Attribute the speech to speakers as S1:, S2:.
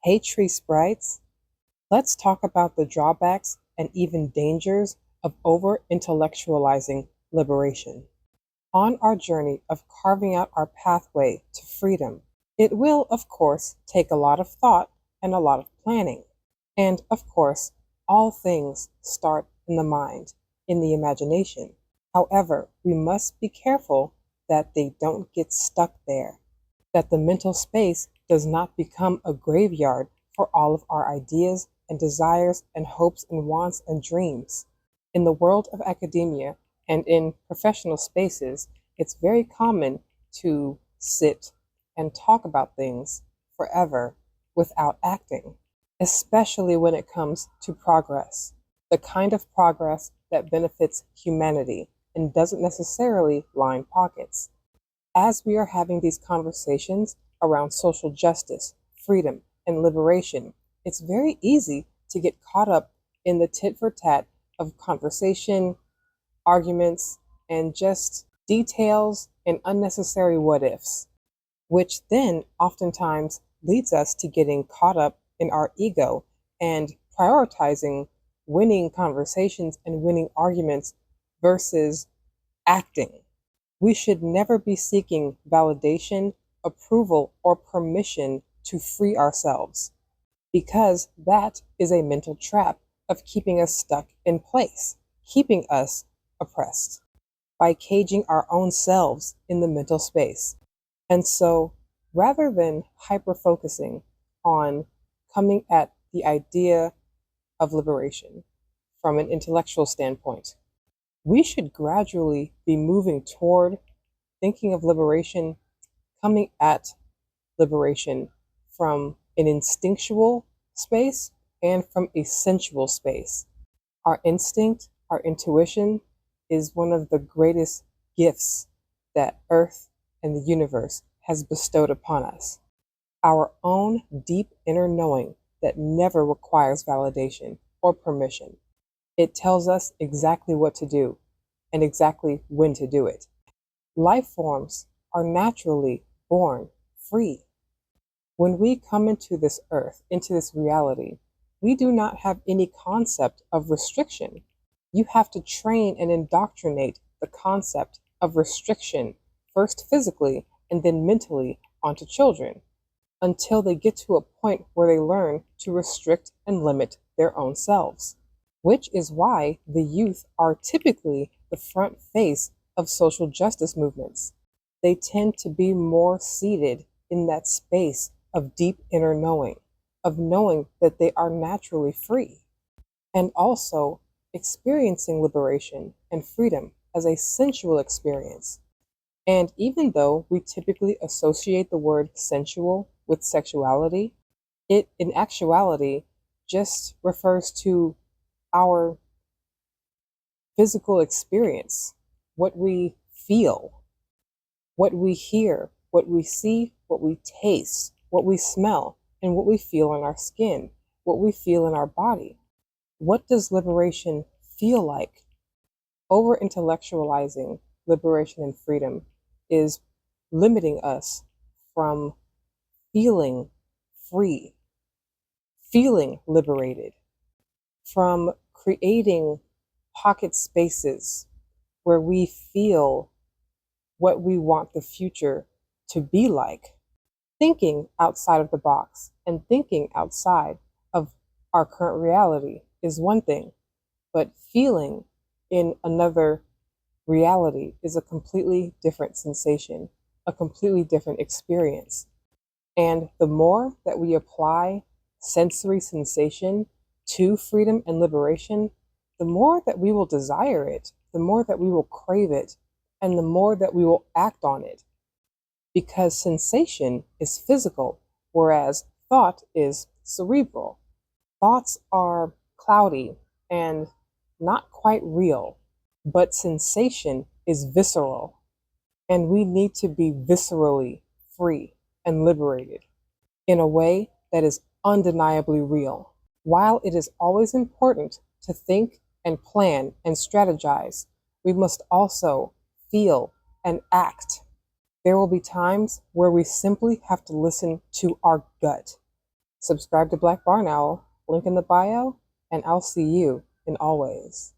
S1: Hey, tree sprites, let's talk about the drawbacks and even dangers of over intellectualizing liberation. On our journey of carving out our pathway to freedom, it will, of course, take a lot of thought and a lot of planning. And, of course, all things start in the mind, in the imagination. However, we must be careful that they don't get stuck there, that the mental space does not become a graveyard for all of our ideas and desires and hopes and wants and dreams. In the world of academia and in professional spaces, it's very common to sit and talk about things forever without acting, especially when it comes to progress, the kind of progress that benefits humanity and doesn't necessarily line pockets. As we are having these conversations around social justice, freedom, and liberation, it's very easy to get caught up in the tit for tat of conversation, arguments, and just details and unnecessary what ifs, which then oftentimes leads us to getting caught up in our ego and prioritizing winning conversations and winning arguments versus acting. We should never be seeking validation, approval, or permission to free ourselves, because that is a mental trap of keeping us stuck in place, keeping us oppressed by caging our own selves in the mental space. And so, rather than hyper focusing on coming at the idea of liberation from an intellectual standpoint, we should gradually be moving toward thinking of liberation, coming at liberation from an instinctual space and from a sensual space. Our instinct, our intuition is one of the greatest gifts that Earth and the universe has bestowed upon us. Our own deep inner knowing that never requires validation or permission. It tells us exactly what to do and exactly when to do it. Life forms are naturally born free. When we come into this earth, into this reality, we do not have any concept of restriction. You have to train and indoctrinate the concept of restriction, first physically and then mentally, onto children, until they get to a point where they learn to restrict and limit their own selves, which is why the youth are typically the front face of social justice movements. They tend to be more seated in that space of deep inner knowing, of knowing that they are naturally free, and also experiencing liberation and freedom as a sensual experience. And even though we typically associate the word sensual with sexuality, it in actuality just refers to our physical experience, what we feel, what we hear, what we see, what we taste, what we smell, and what we feel in our skin, what we feel in our body. What does liberation feel like? Over intellectualizing liberation and freedom is limiting us from feeling free, feeling liberated, from creating pocket spaces where we feel what we want the future to be like. Thinking outside of the box and thinking outside of our current reality is one thing, but feeling in another reality is a completely different sensation, a completely different experience. And the more that we apply sensory sensation to freedom and liberation, the more that we will desire it, the more that we will crave it, and the more that we will act on it. Because sensation is physical, whereas thought is cerebral. Thoughts are cloudy and not quite real, but sensation is visceral, and we need to be viscerally free and liberated in a way that is undeniably real. While it is always important to think and plan and strategize, we must also feel and act. There will be times where we simply have to listen to our gut. Subscribe to Black Barn Owl, link in the bio, and I'll see you in Always.